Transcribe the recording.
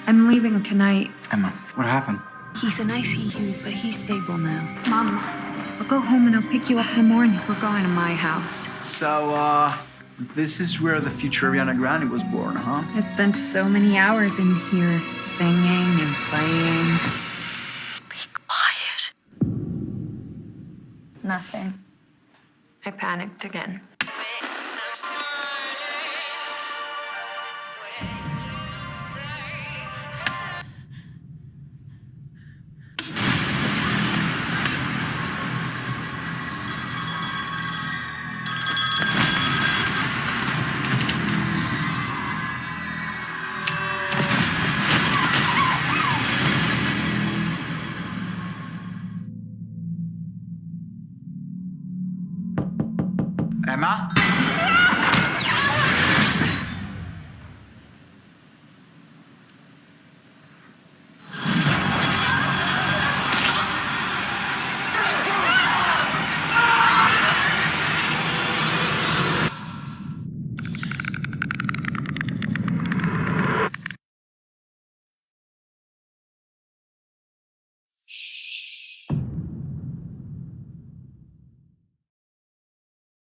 I'm leaving tonight. Emma, what happened? He's in ICU, but he's stable now. Mom, I'll go home and I'll pick you up in the morning. We're going to my house. So, this is where the future Ariana Grande was born, huh? I spent so many hours in here singing and playing. Be quiet. Nothing. I panicked again. Emma?